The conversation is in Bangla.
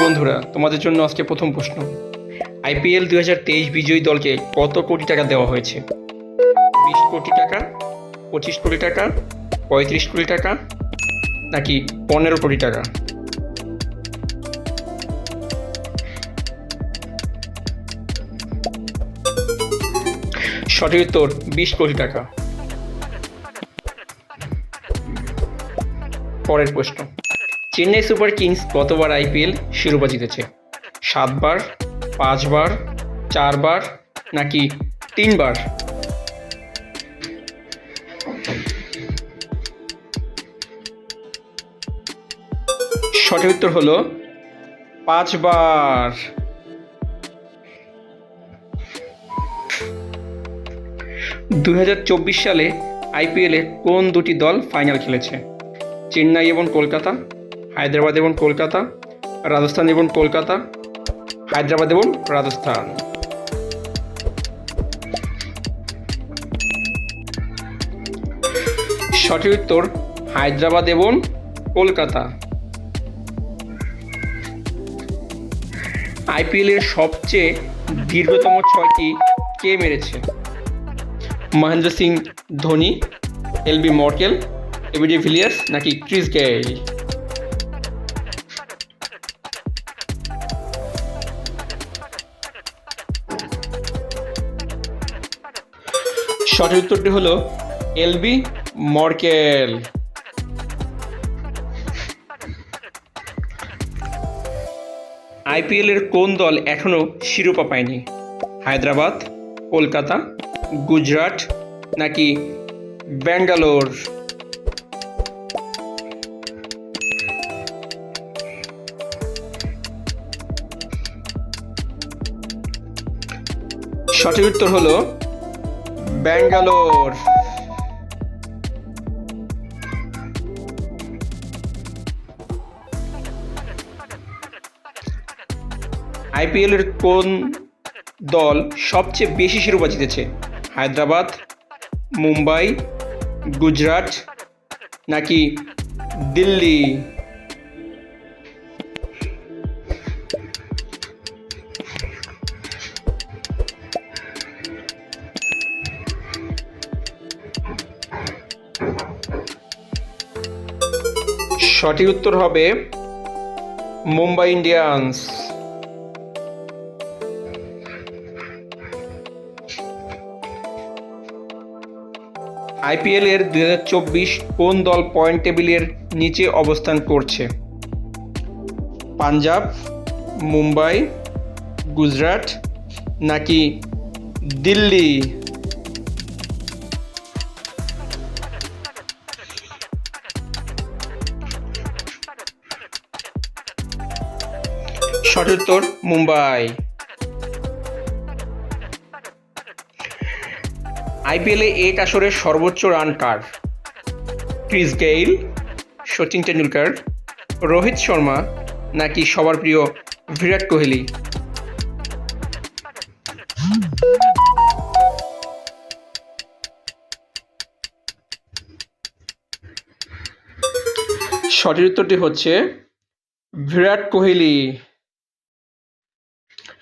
বন্ধুরা, তোমাদের জন্য আজকে প্রথম প্রশ্ন। আইপিএল 2023 বিজয়ী দলকে কত কোটি টাকা দেওয়া হয়েছে? 20 কোটি টাকা, 25 কোটি টাকা, 35 কোটি টাকা, নাকি 15 কোটি টাকা? সঠিক উত্তর 20 কোটি টাকা। পরের প্রশ্ন, চেন্নাই সুপার কিংস কতবার আইপিএল শিরোপা জিতেছে? 7 বার, 5 বার, 4 বার, নাকি 3 বার? সঠিক উত্তর হলো 5 বার। 2024 সালে আইপিএলে কোন দুটি দল ফাইনাল খেলেছে? চেন্নাই এবং কলকাতা, হায়দ্রাবাদ এবং কলকাতা, রাজস্থান এবং কলকাতা, হায়দ্রাবাদ এবং রাজস্থান। সঠিক উত্তর হায়দ্রাবাদ এবং কলকাতা। আইপিএলের সবচেয়ে দীর্ঘতম ছয়টি কে মেরেছে? Mahendra Singh Dhoni, Albie Morkel, AB de Villiers, নাকি ক্রিস গেইল? সঠিক উত্তরটি হলো এলবি মর্কেল। আইপিএলের কোন দল এখনো শিরোপা পায়নি? হায়দ্রাবাদ, কলকাতা, গুজরাট, নাকি ব্যাঙ্গালোর? সঠিক উত্তর হলো ব্যাঙ্গালোর। আইপিএলের কোন দল সবচেয়ে বেশি শিরোপা জিতেছে? হায়দ্রাবাদ, মুম্বাই, গুজরাট, নাকি দিল্লি? সঠিক উত্তর হবে মুম্বাই ইন্ডিয়ান্স। আইপিএল এর 2024 কোন দল পয়েন্ট টেবিলের নিচে অবস্থান করছে? পাঞ্জাব, মুম্বাই, গুজরাট, নাকি দিল্লি? সঠিক উত্তর মুম্বাই। আইপিএলে এক আসরের সর্বোচ্চ রান কার? ক্রিস গেইল, সচিন টেন্ডুলকার, রোহিত শর্মা, নাকি সবার প্রিয় বিরাট কোহলি? সঠিক উত্তরটি হচ্ছে বিরাট কোহলি।